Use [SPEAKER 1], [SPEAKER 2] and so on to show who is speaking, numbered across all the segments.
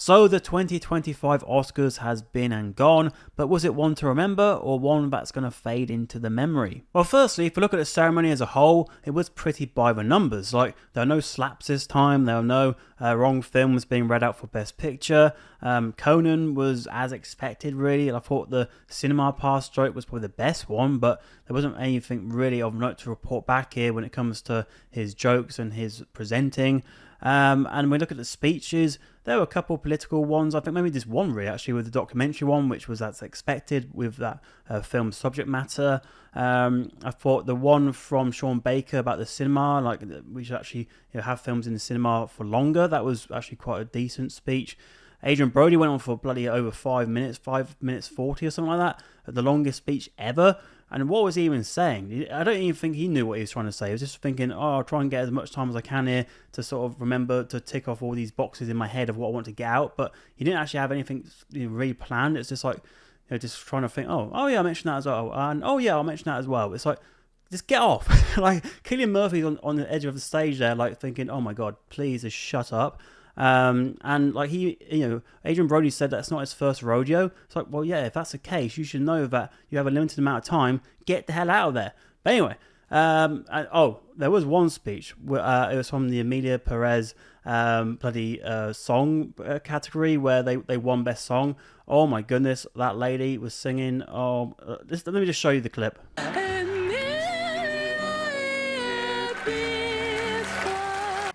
[SPEAKER 1] So the 2025 Oscars has been and gone, but was it one to remember or one that's going to fade into the memory? Well, firstly, if we look at the ceremony as a whole, it was pretty by the numbers. Like, there were no slaps this time, there were no wrong films being read out for Best Picture. Conan was as expected, really. I thought the cinema pass stroke was probably the best one, but there wasn't anything really of note to report back here when it comes to his jokes and his presenting. And when we look at the speeches, there were a couple political ones. I think maybe just one really, actually, with the documentary one, which was as expected with that film subject matter. I thought the one from Sean Baker about the cinema, like we should actually have films in the cinema for longer, that was actually quite a decent speech. Adrian Brody went on for bloody over 5 minutes, 5 minutes 40 or something like that, the longest speech ever. And what was he even saying? I don't even think he knew what he was trying to say. He was just thinking, I'll try and get as much time as I can here to sort of remember to tick off all these boxes in my head of what I want to get out. But he didn't actually have anything really planned. It's just like, just trying to think, oh yeah, I mentioned that as well. And oh yeah, I'll mention that as well. It's like, just get off. Like, Cillian Murphy's on the edge of the stage there, like thinking, oh my God, please just shut up. And like Adrian Brody said that's not his first rodeo. It's like, well, yeah, if that's the case, you should know that you have a limited amount of time. Get the hell out of there. But anyway, there was one speech. It was from the Emilia Perez song category where they won best song. Oh my goodness, that lady was singing. Let me just show you the clip.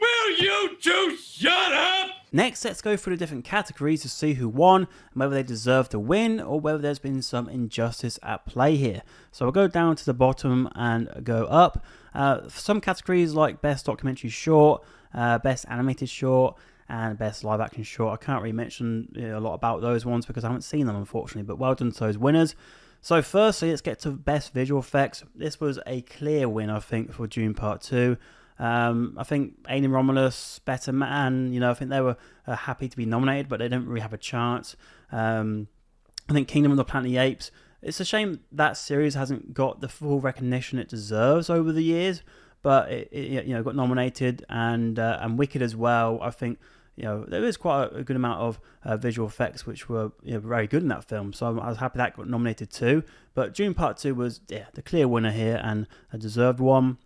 [SPEAKER 2] Will you two shut up?
[SPEAKER 1] Next, let's go through the different categories to see who won and whether they deserve to win or whether there's been some injustice at play here. So we'll go down to the bottom and go up. For some categories like Best Documentary Short, Best Animated Short, and Best Live Action Short, I can't really mention a lot about those ones because I haven't seen them, unfortunately, but well done to those winners. So firstly, let's get to Best Visual Effects. This was a clear win, I think, for Dune Part 2. I think Alien Romulus, Better Man, I think they were happy to be nominated, but they didn't really have a chance. I think Kingdom of the Planet of the Apes, it's a shame that series hasn't got the full recognition it deserves over the years, but it got nominated, and Wicked as well. I think there is quite a good amount of visual effects which were very good in that film, so I was happy that got nominated too. But Dune Part 2 was the clear winner here and a deserved one.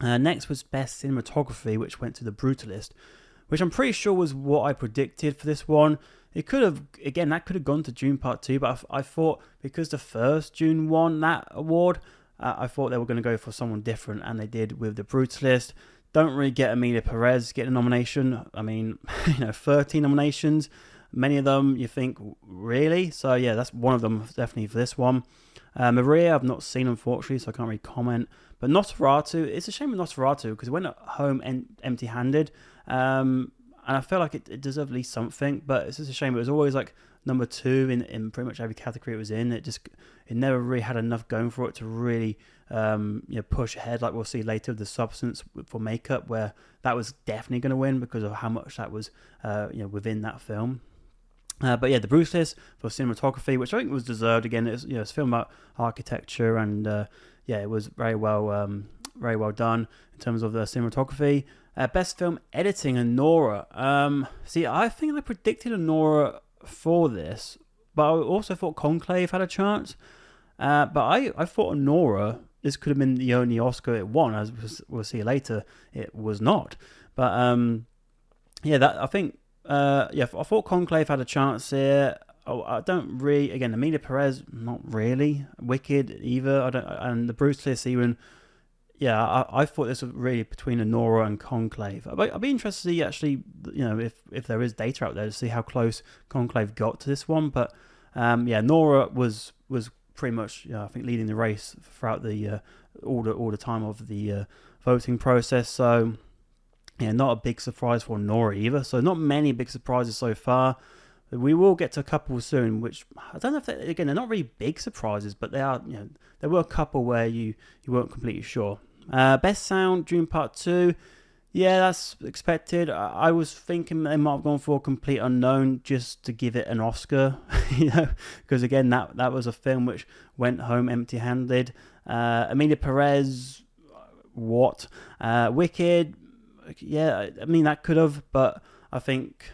[SPEAKER 1] Next was Best Cinematography, which went to The Brutalist, which I'm pretty sure was what I predicted for this one. It could have, again, that could have gone to Dune Part 2, but I thought because the first Dune won that award, I thought they were going to go for someone different, and they did with The Brutalist. Don't really get Emilia Perez getting a nomination. I mean, 13 nominations, many of them you think, really? So yeah, that's one of them definitely for this one. Maria, I've not seen, unfortunately, so I can't really comment. But Nosferatu, it's a shame with Nosferatu because it went home empty-handed. And I feel like it deserved at least something, but it's just a shame. It was always like number 2 in pretty much every category it was in. It never really had enough going for it to really push ahead, like we'll see later with The Substance for makeup, where that was definitely going to win because of how much that was within that film. But yeah, The Brutalist for cinematography, which I think was deserved. Again, it's a film about architecture, and it was very well done in terms of the cinematography. Best film editing, Anora. I think I predicted Anora for this, but I also thought Conclave had a chance. But I thought Anora, this could have been the only Oscar it won, as we'll see later. It was not. But I thought Conclave had a chance here. I don't really, again, Emilia Perez, not really. Wicked either. And The Brutalist even. Yeah, I thought this was really between Anora and Conclave. I'd be interested to see actually, if there is data out there to see how close Conclave got to this one. But Nora was pretty much, I think, leading the race throughout the all the time of the voting process. So not a big surprise for Nora either. So not many big surprises so far. We will get to a couple soon, which I don't know if they're not really big surprises, but they are. There were a couple where you weren't completely sure. Best Sound, Dune Part 2. Yeah, that's expected. I was thinking they might have gone for a complete unknown just to give it an Oscar, because again, that was a film which went home empty-handed. Emilia Perez, what? Wicked, yeah, I mean, that could have, but I think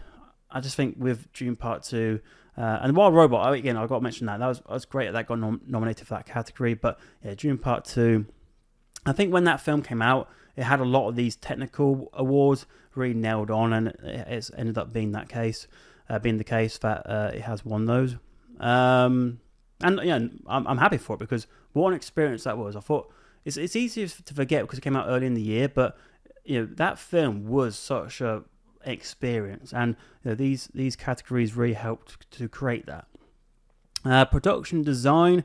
[SPEAKER 1] I just think with Dune Part 2 and Wild Robot, again, I've got to mention that. That was great that got nominated for that category. But yeah, Dune Part 2, I think when that film came out, it had a lot of these technical awards really nailed on, and it's ended up being the case that it has won those. And yeah, I'm happy for it because what an experience that was. I thought it's easy to forget because it came out early in the year, but that film was such a experience, and these categories really helped to create that. Production design,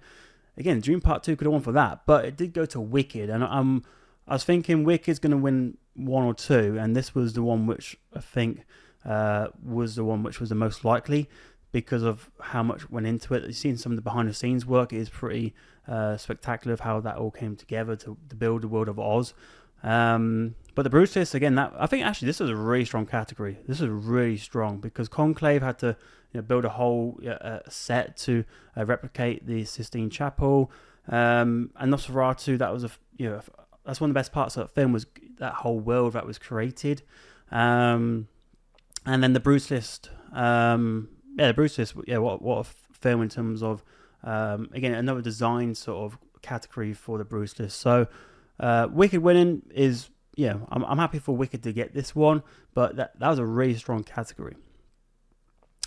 [SPEAKER 1] again, Dune Part 2 could have won for that, but it did go to Wicked, and I was thinking Wicked's going to win 1 or 2, and this was the one which I think was the one which was the most likely because of how much went into it. You've seen some of the behind the scenes work. It is pretty spectacular of how that all came together to build the world of Oz. But the Bruce List, again, I think actually this was a really strong category. This is really strong because Conclave had to build a whole set to replicate the Sistine Chapel, and Nosferatu. That was that's one of the best parts of that film was that whole world that was created, and then the Bruce List. The Bruce List. Yeah, what a film in terms of again another design sort of category for the Bruce List. So Wicked winning is I'm happy for Wicked to get this one, but that was a really strong category.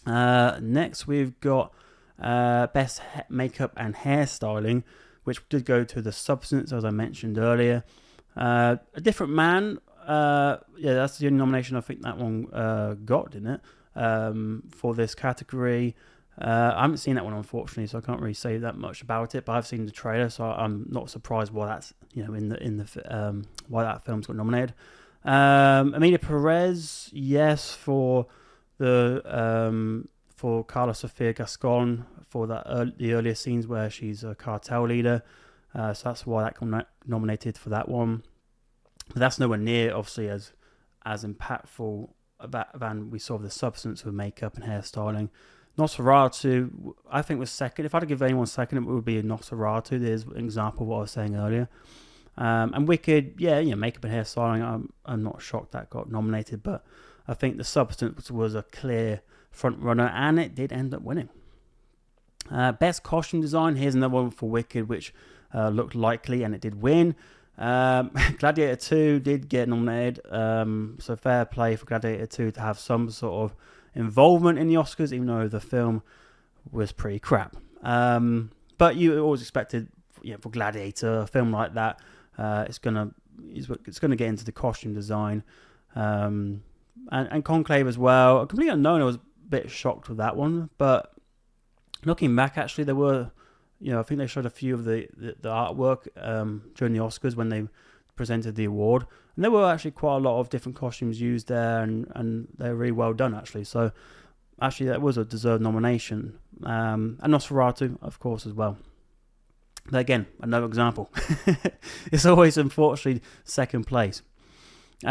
[SPEAKER 1] Next we've got best makeup and hairstyling, which did go to The Substance, as I mentioned earlier. A Different Man, that's the only nomination I think that one got, didn't it? For this category. I haven't seen that one, unfortunately, so I can't really say that much about it. But I've seen the trailer, so I'm not surprised why that's why that film's got nominated. Emilia Perez, yes, for the for Carla Sofia Gascon for the earlier scenes where she's a cartel leader. So that's why that got nominated for that one. But that's nowhere near, obviously, as impactful than we saw The Substance with makeup and hairstyling. Nosferatu, I think, was second. If I had to give anyone second, it would be Nosferatu. There's an example of what I was saying earlier. And Wicked, makeup and hairstyling, I'm not shocked that got nominated, but I think The Substance was a clear front runner, and it did end up winning. Best costume design, here's another one for Wicked, which looked likely, and it did win. Gladiator 2 did get nominated, so fair play for Gladiator 2 to have some sort of involvement in the Oscars, even though the film was pretty crap. But you always expected, for Gladiator, a film like that, it's gonna get into the costume design, and Conclave as well. A Completely Unknown, I was a bit shocked with that one, but looking back, actually, there were, I think they showed a few of the artwork during the Oscars when they presented the award, and there were actually quite a lot of different costumes used there, and they're really well done, actually. So actually that was a deserved nomination, and Nosferatu, of course, as well. But again, another example. It's always, unfortunately, second place.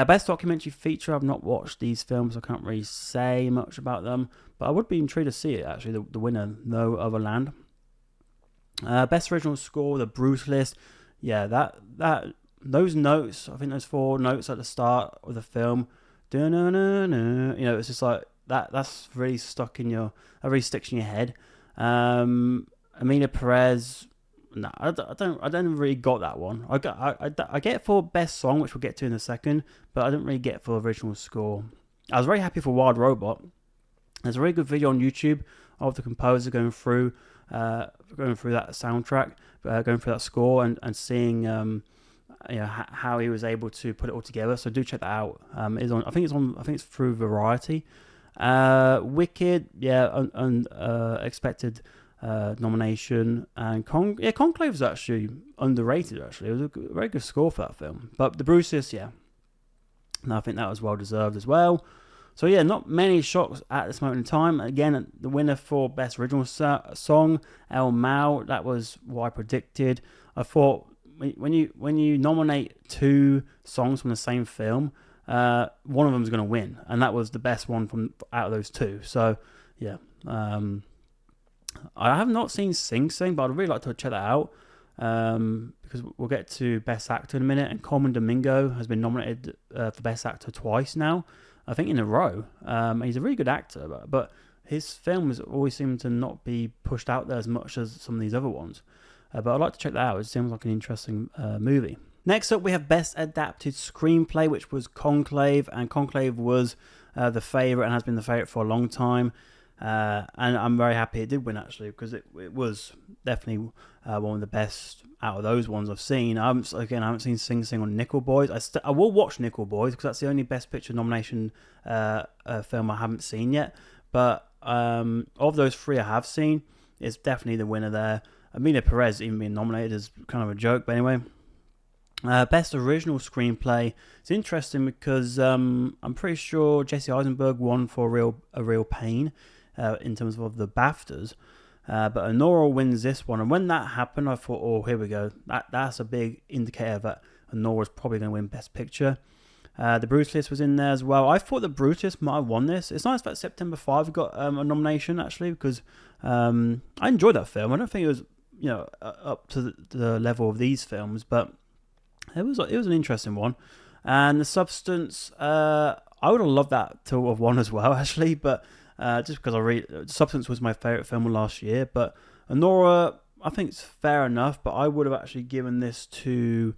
[SPEAKER 1] Best documentary feature, I've not watched these films, so I can't really say much about them, but I would be intrigued to see it, actually, the winner, No Other Land. Best original score, the Bruce List. Those notes, I think those 4 notes at the start of the film, it's just like that's really sticks in your head. Emilia Perez, no, I don't really got that one. I get it for best song, which we'll get to in a second, but I didn't really get it for original score. I was very happy for Wild Robot. There's a really good video on YouTube of the composer going through that soundtrack, going through that score, and seeing how he was able to put it all together. So do check that out. I think it's through Variety. Wicked, unexpected nomination, and Conclave was actually underrated. Actually, it was a very good score for that film. But the Bruces, I think that was well deserved as well. So not many shocks at this moment in time. Again, the winner for best original song, El Mal, that was what I predicted. I thought when you nominate 2 songs from the same film, one of them is going to win, and that was the best one from out of those 2. So I have not seen Sing Sing, but I'd really like to check that out, because we'll get to Best Actor in a minute, and Colman Domingo has been nominated for Best Actor twice now. I think, in a row. He's a really good actor, but his films always seem to not be pushed out there as much as some of these other ones. But I'd like to check that out. It seems like an interesting movie. Next up, we have Best Adapted Screenplay, which was Conclave, and Conclave was the favourite and has been the favourite for a long time. And I'm very happy it did win, actually, because it was definitely one of the best out of those ones I've seen. I haven't seen Sing Sing or Nickel Boys. I will watch Nickel Boys because that's the only Best Picture nomination film I haven't seen yet. But of those three I have seen, it's definitely the winner there. Amelia Perez even being nominated is kind of a joke, but anyway. Best Original Screenplay. It's interesting because I'm pretty sure Jesse Eisenberg won for A Real Pain in terms of the BAFTAs. But Honora wins this one. And when that happened, I thought, oh, here we go. That's a big indicator that Honora's probably going to win Best Picture. The Brutalist was in there as well. I thought the Brutalist might have won this. It's nice that September 5 got a nomination, actually, because I enjoyed that film. I don't think it was up to the level of these films, but it was an interesting one. And The Substance, I would have loved that to have won as well, actually, but just because Substance was my favourite film of last year. But Honora, I think it's fair enough, but I would have actually given this to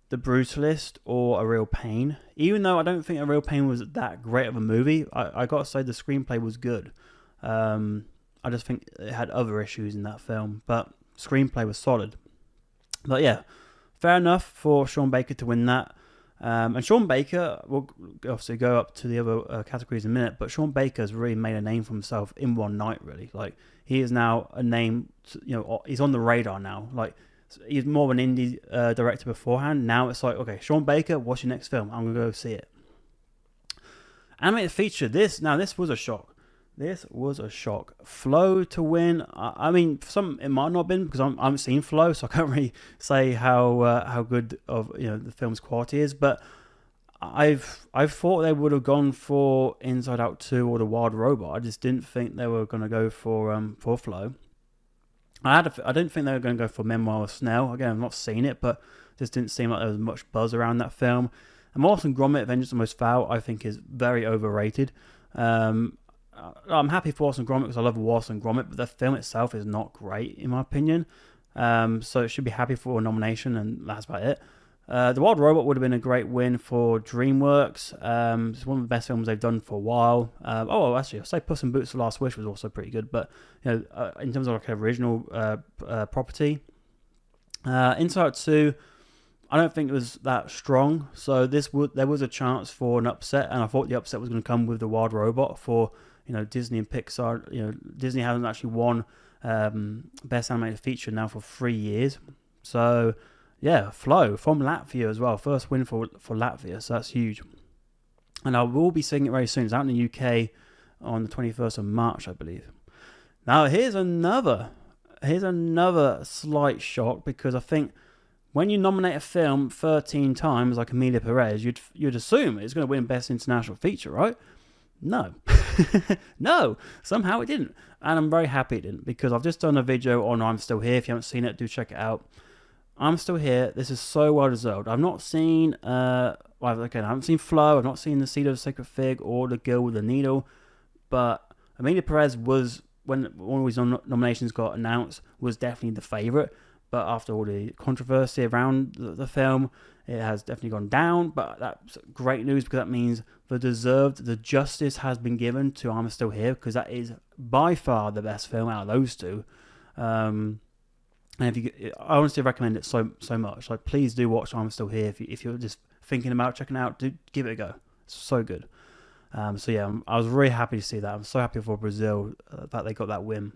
[SPEAKER 1] The Brutalist or A Real Pain. Even though I don't think A Real Pain was that great of a movie, I got to say the screenplay was good. I just think it had other issues in that film, but screenplay was solid. But yeah, fair enough for Sean Baker to win that. And Sean Baker will obviously go up to the other categories in a minute, but Sean Baker has really made a name for himself in one night, really. Like, he is now a name, he's on the radar now. Like, he's more of an indie director beforehand. Now it's like, okay, Sean Baker, what's your next film? I'm going to go see it. Animated feature, this was a shock. This was a shock. Flow to win. I mean, for some it might not have been because I haven't seen Flow, so I can't really say how good of the film's quality is. But I've thought they would have gone for Inside Out 2 or The Wild Robot. I just didn't think they were going to go for Flow. I didn't think they were going to go for Memoir of Snell. Again, I've not seen it, but it just didn't seem like there was much buzz around that film. And Wallace and Gromit: Vengeance the Most Foul, I think, is very overrated. I'm happy for Wallace and Gromit because I love Wallace and Gromit, but the film itself is not great in my opinion. So it should be happy for a nomination, and that's about it. The Wild Robot would have been a great win for DreamWorks. It's one of the best films they've done for a while. Actually, I'll say Puss in Boots: The Last Wish was also pretty good, but in terms of like original property, Inside Out 2, I don't think it was that strong. So there was a chance for an upset, and I thought the upset was going to come with The Wild Robot for Disney and Pixar. Disney hasn't actually won Best Animated Feature now for 3 years. So yeah, Flow from Latvia as well. First win for Latvia, so that's huge. And I will be seeing it very soon. It's out in the UK on the 21st of March, I believe. Now here's another slight shock, because I think when you nominate a film 13 times like Amelia Perez, you'd assume it's going to win Best International Feature, right? No. No, somehow it didn't. And I'm very happy it didn't, because I've just done a video on I'm Still Here. If you haven't seen it, do check it out. I'm Still Here. This is so well deserved. I've not seen I haven't seen Flow, I've not seen The Seed of the Sacred Fig or The Girl with the Needle, but Amelia Perez was, when one of these nominations got announced, was definitely the favourite. But after all the controversy around the film, it has definitely gone down. But that's great news, because that means the justice has been given to I'm Still Here, because that is by far the best film out of those two. And I honestly recommend it so much. Like, please do watch I'm Still Here if you're just thinking about checking it out. Do give it a go. It's so good. So yeah, I was really happy to see that. I'm so happy for Brazil that they got that win.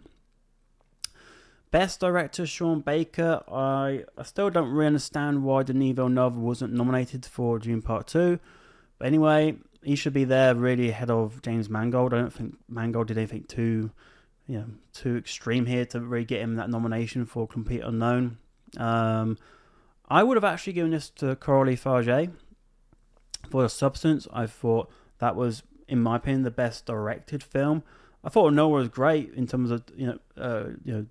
[SPEAKER 1] Best Director, Sean Baker. I still don't really understand why Denis Villeneuve wasn't nominated for Dune Part 2. But anyway, he should be there really ahead of James Mangold. I don't think Mangold did anything too extreme here to really get him that nomination for Complete Unknown. I would have actually given this to Coralie Farge for The Substance. I thought that was, in my opinion, the best directed film. I thought Noah was great in terms of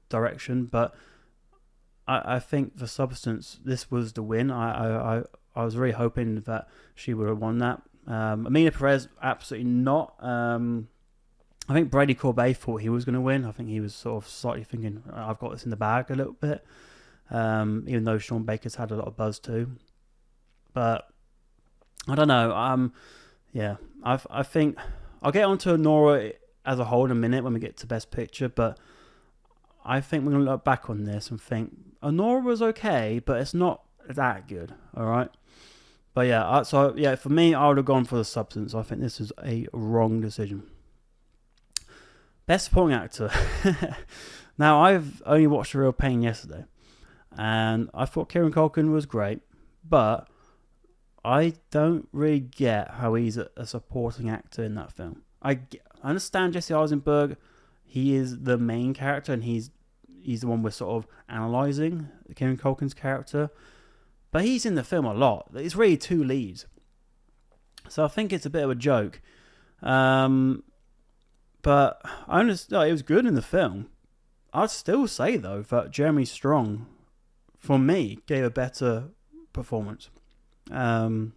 [SPEAKER 1] direction, but I think The Substance, this was the win. I was really hoping that she would have won that, Amina Perez, absolutely not. I think Brady Corbet thought he was going to win. I think he was sort of slightly thinking, I've got this in the bag a little bit. Even though Sean Baker's had a lot of buzz too. But I don't know. Yeah, I think I'll get onto Nora as a whole in a minute when we get to Best Picture, but I think we're going to look back on this and think Nora was okay, but it's not that good, all right? But yeah, for me, I would have gone for the substance. I think this is a wrong decision. Best Supporting Actor. Now, I've only watched The Real Pain yesterday, and I thought Kieran Culkin was great, but I don't really get how he's a supporting actor in that film. I understand Jesse Eisenberg, he is the main character, and he's the one we're sort of analysing, Kieran Culkin's character, but he's in the film a lot. It's really two leads. So I think it's a bit of a joke. But I understand it was good in the film. I'd still say, though, that Jeremy Strong, for me, gave a better performance. And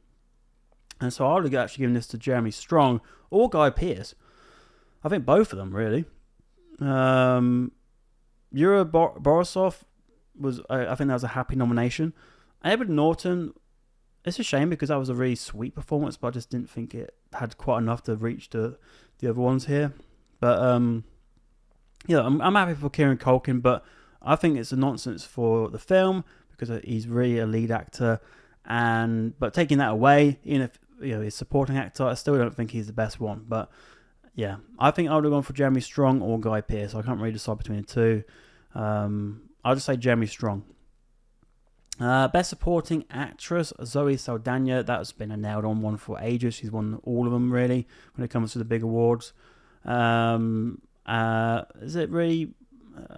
[SPEAKER 1] so I would have actually given this to Jeremy Strong or Guy Pearce. I think both of them, really. Yura Borisov was, I think that was a happy nomination. Edward Norton, it's a shame because that was a really sweet performance, but I just didn't think it had quite enough to reach the other ones here. But yeah, I'm happy for Kieran Culkin, but I think it's a nonsense for the film because he's really a lead actor. But taking that away, even if he's supporting actor, I still don't think he's the best one. But yeah, I think I would have gone for Jeremy Strong or Guy Pearce. I can't really decide between the two. I'll just say Jeremy Strong. Best Supporting Actress, Zoe Saldana. That's been a nailed-on one for ages. She's won all of them, really, when it comes to the big awards. Is it really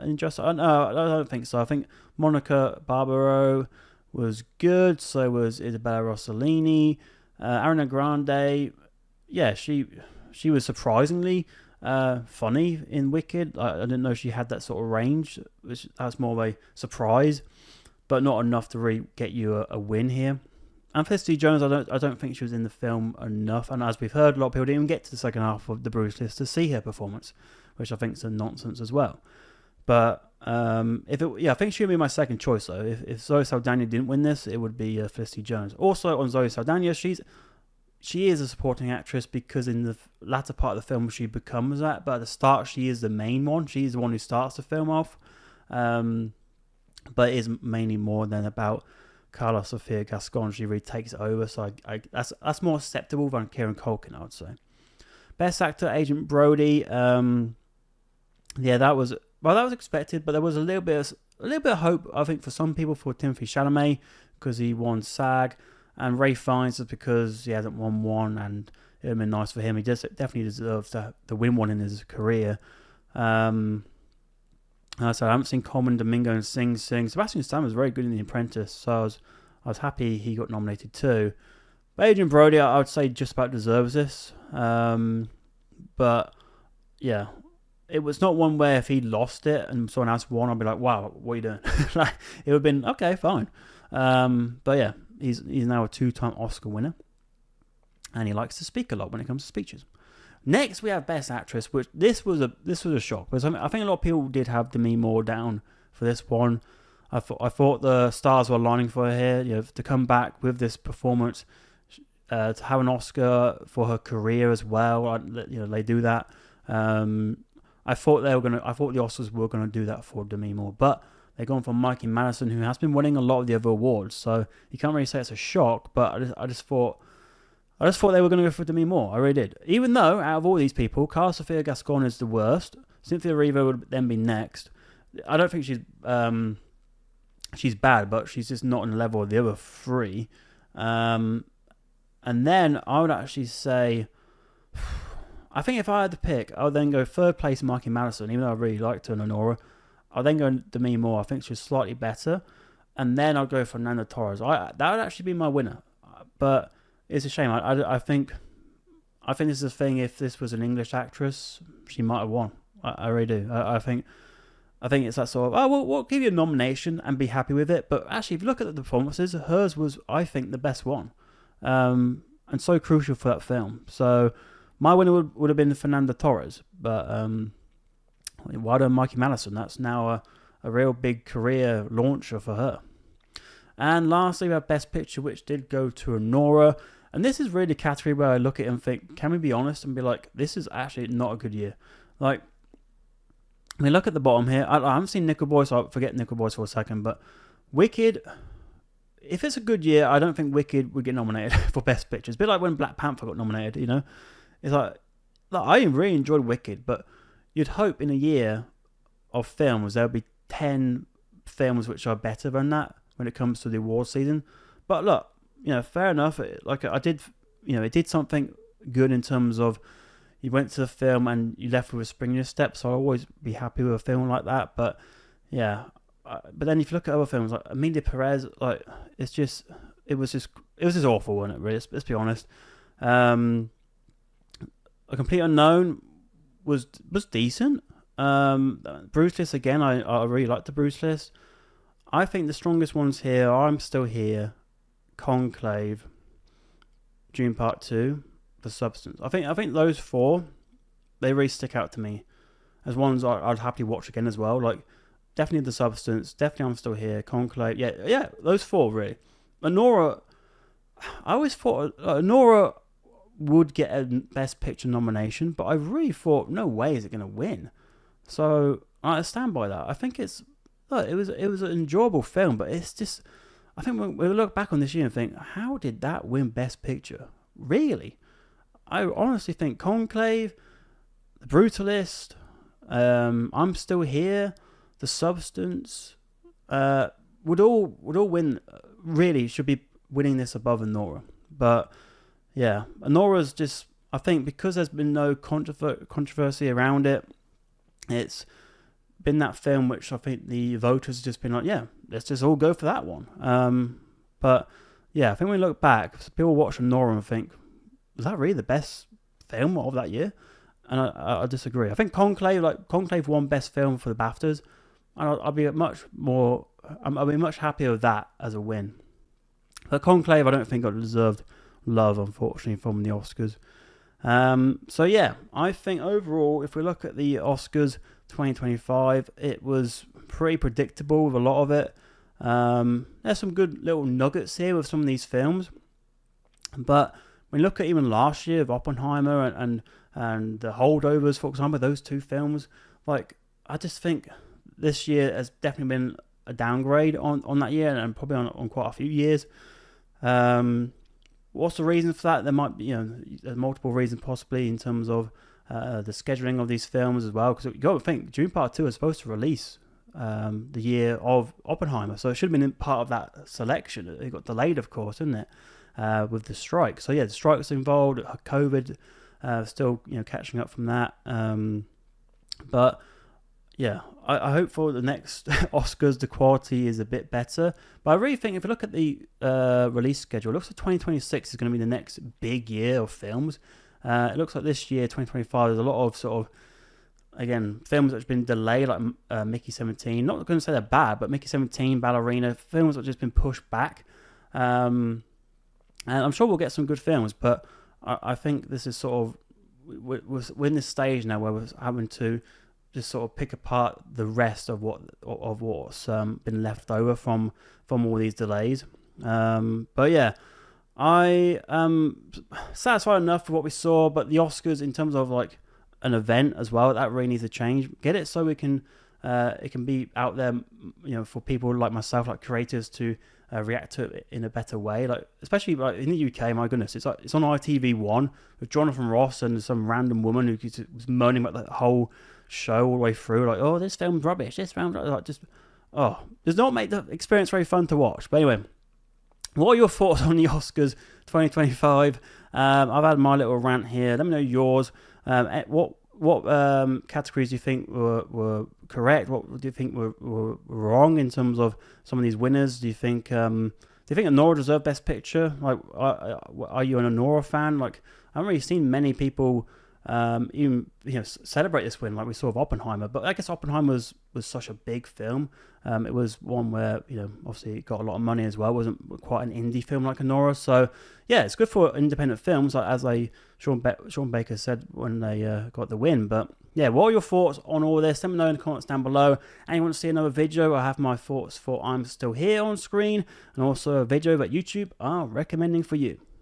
[SPEAKER 1] injustice? No, I don't think so. I think Monica Barbaro was good. So was Isabella Rossellini. Ariana Grande, yeah, she was surprisingly funny in Wicked. I didn't know she had that sort of range. That's more of a surprise, but not enough to really get you a win here. And Felicity Jones, I don't think she was in the film enough. And as we've heard, a lot of people didn't even get to the second half of the Bruce list to see her performance, which I think is a nonsense as well. But I think she would be my second choice though. If Zoe Saldana didn't win this, it would be Felicity Jones. Also on Zoe Saldana, she is a supporting actress because in the latter part of the film she becomes that, but at the start she is the main one. She's the one who starts the film off. But it is mainly more than about Carla Sofia Gascon. She really takes it over, so that's more acceptable than Kieran Culkin, I would say. Best Actor, Agent Brody. That was expected, but there was a little bit of hope, I think, for some people for Timothée Chalamet because he won SAG, and Ray Fiennes is because he hasn't won one, and it would have been nice for him. He definitely deserves to win one in his career. So I haven't seen Coleman Domingo and Sing Sing. Sebastian Stan was very good in The Apprentice, so I was happy he got nominated too. But Adrian Brody, I would say just about deserves this. But yeah, it was not one where if he lost it and someone else won, I'd be like, wow, what are you doing? Like, it would have been, okay, fine. But yeah, he's now a 2-time Oscar winner. And he likes to speak a lot when it comes to speeches. Next, we have Best Actress, which this was a shock. Because I think a lot of people did have Demi Moore down for this one. I thought the stars were aligning for her here. To come back with this performance, to have an Oscar for her career as well. They do that. I thought the Oscars were gonna do that for Demi Moore, but they're going for Mikey Madison, who has been winning a lot of the other awards. So you can't really say it's a shock. But I just thought they were going to go for Demi Moore. I really did. Even though, out of all these people, Carla Sofia Gascon is the worst. Cynthia Erivo would then be next. I don't think she's bad, but she's just not on the level of the other three. And then I would actually say, I think if I had to pick, I would then go third place Mikey Madison, even though I really liked her and Honora. I'll then go Demi Moore. I think she's slightly better. And then I'll go for Nanda Torres. That would actually be my winner. But it's a shame. I think this is a thing. If this was an English actress, she might have won. I really do. I think it's that sort of, we'll give you a nomination and be happy with it. But actually, if you look at the performances, hers was, I think, the best one. And and so crucial for that film. So my winner would have been Fernanda Torres, but why don't Mikey Madison? That's now a real big career launcher for her. And lastly, we have Best Picture, which did go to Anora. And this is really a category where I look at it and think, can we be honest and be like, this is actually not a good year. Like, I mean, look at the bottom here. I haven't seen Nickel Boy, so I'll forget Nickel Boys for a second. But Wicked, if it's a good year, I don't think Wicked would get nominated for Best Picture. It's a bit like when Black Panther got nominated, you know? It's like I really enjoyed Wicked, but you'd hope in a year of films there would be 10 films which are better than that when it comes to the award season. But look, fair enough. It did something good in terms of you went to the film and you left with a spring in your step. So I'll always be happy with a film like that. But yeah, but then if you look at other films like Emilia Perez, like it was just awful, wasn't it? Really, let's be honest. A Complete Unknown was decent. Bruce Willis again. I really liked the Bruce Willis. I think the strongest ones here are I'm Still Here, Conclave, Dune Part 2, The Substance. I think those four, they really stick out to me as ones I'd happily watch again as well. Like, definitely The Substance, definitely I'm Still Here, Conclave. Yeah, those four really. Anora, I always thought Anora would get a Best Picture nomination, but I really thought, no way is it going to win. So I stand by that. I think it was an enjoyable film, but it's just, I think when we look back on this year and think, how did that win Best Picture? Really? I honestly think Conclave, The Brutalist, I'm Still Here, The Substance, would all win. Really should be winning this above Anora. But yeah, Anora's just, I think because there's been no controversy around it, it's been that film which I think the voters have just been like, yeah, let's just all go for that one. But yeah, I think when we look back, people watch Anora and think, was that really the best film of that year? And I disagree. I think Conclave won Best Film for the BAFTAs, and I'll be much happier with that as a win. But Conclave, I don't think got deserved love, unfortunately, from the Oscars. So yeah, I think overall, if we look at the Oscars 2025, it was pretty predictable with a lot of it. There's some good little nuggets here with some of these films, but when you look at even last year of Oppenheimer and The Holdovers, for example, those two films, like, I just think this year has definitely been a downgrade on that year, and probably on quite a few years. What's the reason for that? There might be, there's multiple reasons possibly in terms of the scheduling of these films as well. Because you got to think, Dune Part 2 is supposed to release the year of Oppenheimer, so it should have been part of that selection. It got delayed, of course, didn't it, with the strike? So yeah, the strike's involved. COVID, still catching up from that. But yeah, I hope for the next Oscars the quality is a bit better. But I really think if you look at the release schedule, it looks like 2026 is going to be the next big year of films. It looks like this year, 2025, there's a lot of sort of, again, films that have been delayed, like Mickey 17. Not going to say they're bad, but Mickey 17, Ballerina, films that have just been pushed back. And I'm sure we'll get some good films, but I think this is sort of, we're in this stage now where we're having to just sort of pick apart the rest of what's been left over from all these delays. But yeah, I am satisfied enough with what we saw. But the Oscars, in terms of like an event as well, that really needs to change. Get it so we can it can be out there, for people like myself, like creators, to react to it in a better way. Like, especially like in the UK, my goodness, it's on ITV1 with Jonathan Ross and some random woman who was moaning about the whole show all the way through, like, oh, this film's rubbish, does not make the experience very fun to watch. But anyway, what are your thoughts on the Oscars 2025? I've had my little rant here. Let me know yours. What categories do you think were correct? What do you think were wrong in terms of some of these winners? Do you think Anora deserved Best Picture? Like, are you an Anora fan? Like, I haven't really seen many people even celebrate this win like we saw with Oppenheimer. But I guess Oppenheimer was such a big film. It was one where obviously it got a lot of money as well. It wasn't quite an indie film like Anora. So yeah, it's good for independent films, like as Sean Baker said when they got the win. But yeah, what are your thoughts on all this? Let me know in the comments down below. And you want to see another video? I have my thoughts for I'm Still Here on screen, and also a video that YouTube are recommending for you.